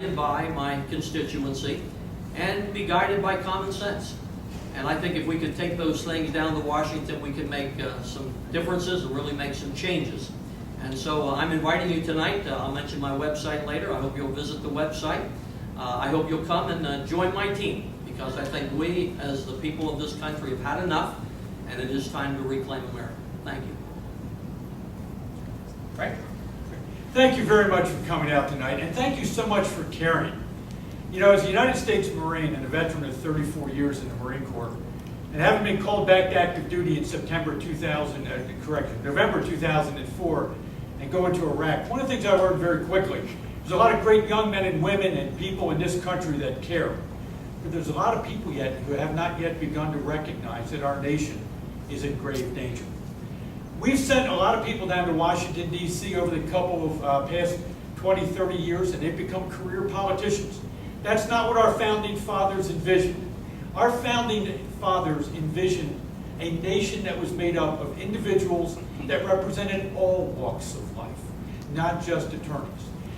by my constituency and be guided by common sense. And I think if we could take those things down to Washington, we could make some differences and really make some changes. And so I'm inviting you tonight. I'll mention my website later. I hope you'll visit the website. I hope you'll come and join my team, because I think we, as the people of this country, have had enough, and it is time to reclaim America. Thank you. Frank? Thank you very much for coming out tonight, and thank you so much for caring. You know, as a United States Marine and a veteran of 34 years in the Marine Corps, and having been called back to active duty in November 2004, and go into Iraq, one of the things I learned very quickly, there's a lot of great young men and women and people in this country that care. But there's a lot of people yet who have not yet begun to recognize that our nation is in grave danger. We've sent a lot of people down to Washington, D.C. over the couple of past 20, 30 years, and they've become career politicians. That's not what our founding fathers envisioned. Our founding fathers envisioned a nation that was made up of individuals that represented all walks of life, not just attorneys.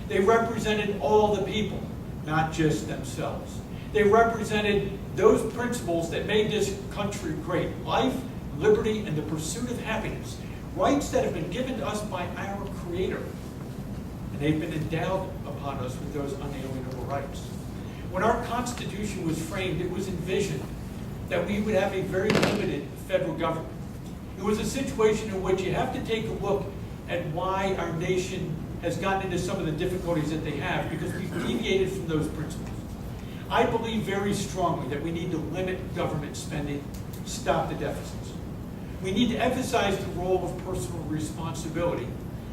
They represented all the people, not just themselves. They represented those principles that made this country great: life, liberty, and the pursuit of happiness. Rights that have been given to us by our Creator. And they've been endowed upon us with those unalienable rights. When our Constitution was framed, it was envisioned that we would have a very limited federal government. It was a situation in which you have to take a look at why our nation has gotten into some of the difficulties that they have, because we've deviated from those principles. I believe very strongly that we need to limit government spending, stop the deficits. We need to emphasize the role of personal responsibility,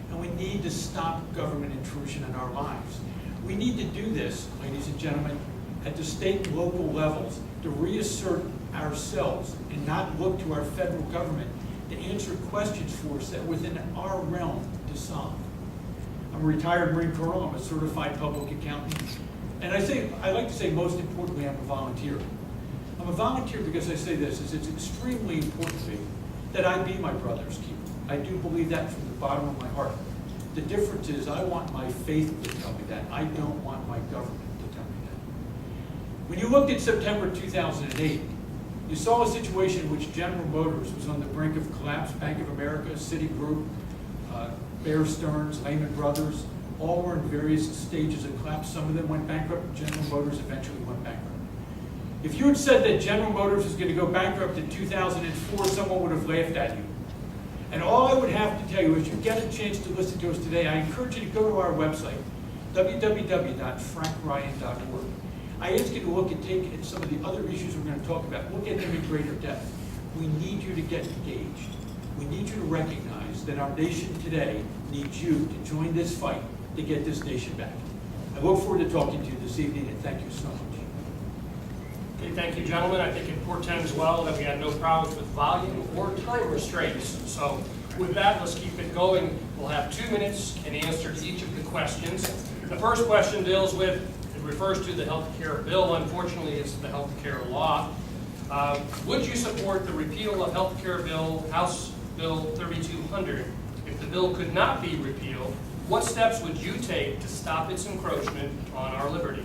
and we need to stop government intrusion in our lives. We need to do this, ladies and gentlemen, at the state and local levels to reassert ourselves and not look to our federal government to answer questions for us that are within our realm to solve. I'm a retired Marine Colonel. I'm a certified public accountant. And I like to say, most importantly, I'm a volunteer. I'm a volunteer because I say this, is it's extremely important to me that I be my brother's keeper. I do believe that from the bottom of my heart. The difference is I want my faith to tell me that. I don't want my government to tell me that. When you looked at September 2008, you saw a situation in which General Motors was on the brink of collapse. Bank of America, Citigroup, Bear Stearns, Lehman Brothers, all were in various stages of collapse. Some of them went bankrupt. General Motors eventually went bankrupt. If you had said that General Motors was going to go bankrupt in 2004, someone would have laughed at you. And all I would have to tell you is, you get a chance to listen to us today, I encourage you to go to our website, www.frankryan.org. I ask you to look and take at some of the other issues we're going to talk about. Look at them in greater depth. We need you to get engaged. We need you to recognize that our nation today needs you to join this fight to get this nation back. I look forward to talking to you this evening, and thank you so much. Okay, thank you, gentlemen. I think it portends well that we had no problems with volume or time restraints. So with that, let's keep it going. We'll have 2 minutes in answer to each of the questions. The first question deals with, it refers to the health care bill. Unfortunately, it's the health care law. Would you support the repeal of health care bill, House Bill 3200? If the bill could not be repealed, what steps would you take to stop its encroachment on our liberty?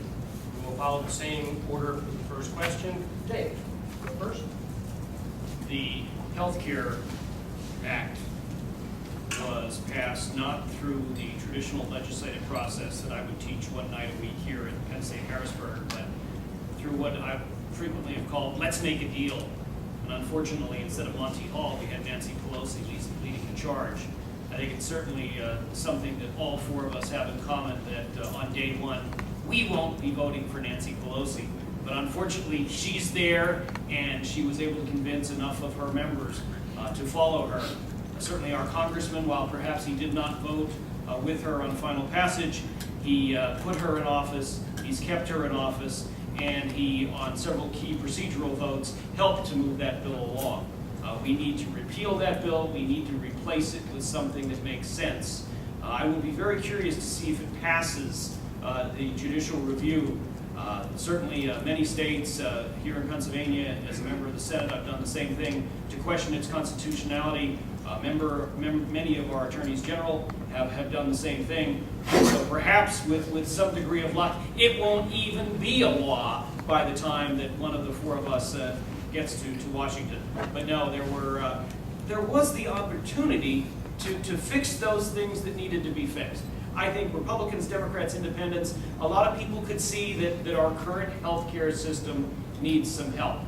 We will follow the same order for the first question. Dave, go first. The Health Care Act was passed not through the traditional legislative process that I would teach one night a week here in Penn State Harrisburg, but through what I frequently have called "let's make a deal." And unfortunately, instead of Monty Hall, we had Nancy Pelosi leading the charge. I think it's certainly something that all four of us have in common, that on day one, we won't be voting for Nancy Pelosi. But unfortunately, she's there, and she was able to convince enough of her members to follow her. Certainly our congressman, while perhaps he did not vote with her on final passage, he put her in office, he's kept her in office, and he, on several key procedural votes, helped to move that bill along. We need to repeal that bill. We need to replace it with something that makes sense. I will be very curious to see if it passes the judicial review. Certainly many states, here in Pennsylvania, as a member of the Senate, I've done the same thing to question its constitutionality. Many of our attorneys general have done the same thing. So perhaps with some degree of luck, it won't even be a law by the time that one of the four of us gets to Washington. But no, there was the opportunity to fix those things that needed to be fixed. I think Republicans, Democrats, Independents, a lot of people could see that our current healthcare system needs some help.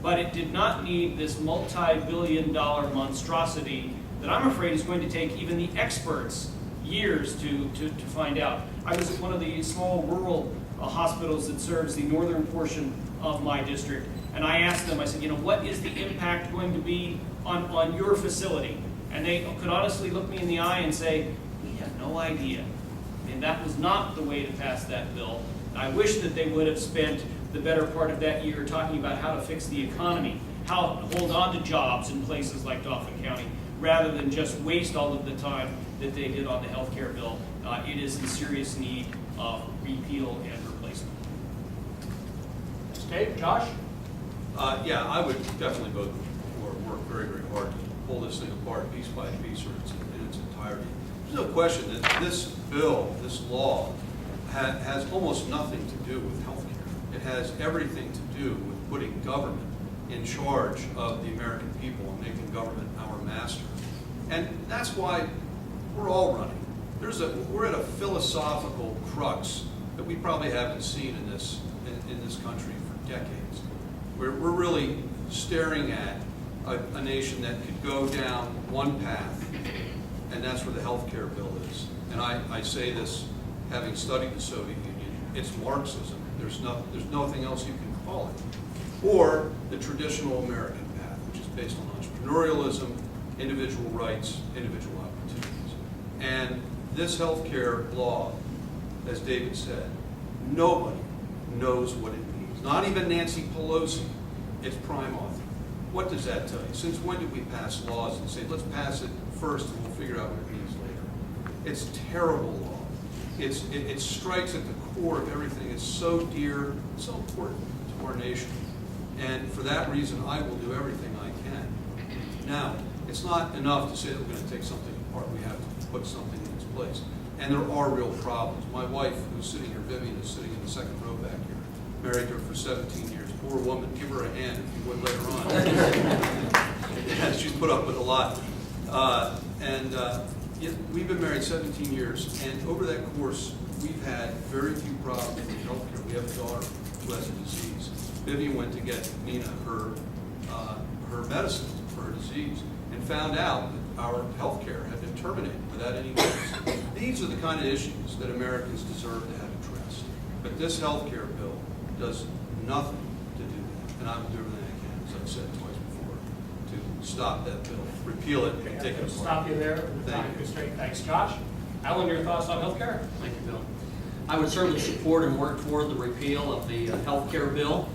But it did not need this multi-billion-dollar monstrosity that I'm afraid is going to take even the experts years to find out. I was at one of the small rural hospitals that serves the northern portion of my district, and I asked them, I said, what is the impact going to be on your facility? And they could honestly look me in the eye and say, we have no idea. And that was not the way to pass that bill. I wish that they would have spent the better part of that year talking about how to fix the economy, how to hold on to jobs in places like Dauphin County, rather than just waste all of the time that they did on the health care bill. It is in serious need of repeal and replacement. Dave, Josh? Yeah, I would definitely vote or work very, very hard to pull this thing apart piece by piece or in its entirety. There's no question that this bill, this law, has almost nothing to do with health care. It has everything to do with putting government in charge of the American people and making government our master. And that's why we're all running. We're at a philosophical crux that we probably haven't seen in this country for decades. We're really staring at a nation that could go down one path, and that's where the health care bill is. And I say this having studied the Soviet Union. It's Marxism. There's nothing else you can call it. Or the traditional American path, which is based on entrepreneurialism, individual rights, individual opportunities. And this health care law, as David said, nobody knows what it means. Not even Nancy Pelosi, its prime author. What does that tell you? Since when did we pass laws and say, let's pass it first and we'll figure out what it means later? It's terrible law. It strikes at the core of everything. It's so dear, so important to our nation. And for that reason, I will do everything I can. Now, it's not enough to say that we're going to take something apart. We have to put something in its place. And there are real problems. My wife, who's sitting here, Vivian, is sitting in the second row back here. Married her for 17 years. Poor woman. Give her a hand if you would later on. She's put up with a lot. We've been married 17 years, and over that course, we've had very few problems with health care. We have a daughter who has a disease. Vivian went to get Nina her medicine for her disease and found out that our health care had been terminated without any notice. These are the kind of issues that Americans deserve to have addressed. But this health care bill does nothing to do that, and I will do everything I can, as I've said twice before, to stop that bill, repeal it, and take it apart. Stop you there. Thank you. Straight. Thanks, Josh. Alan, your thoughts on health care? Thank you, Bill. I would certainly support and work toward the repeal of the health care bill.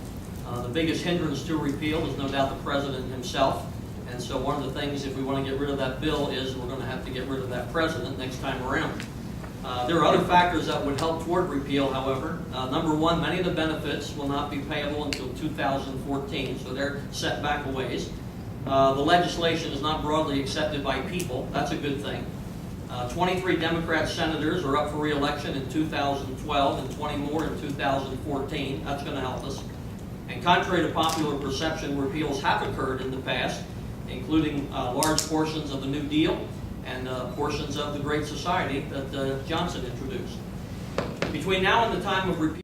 The biggest hindrance to repeal is no doubt the president himself. And so one of the things, if we want to get rid of that bill, is we're going to have to get rid of that president next time around. There are other factors that would help toward repeal, however. Number one, many of the benefits will not be payable until 2014, so they're set back a ways. The legislation is not broadly accepted by people. That's a good thing. 23 Democrat senators are up for re-election in 2012 and 20 more in 2014. That's going to help us. And contrary to popular perception, repeals have occurred in the past, including large portions of the New Deal and portions of the Great Society that Johnson introduced. Between now and the time of repeal,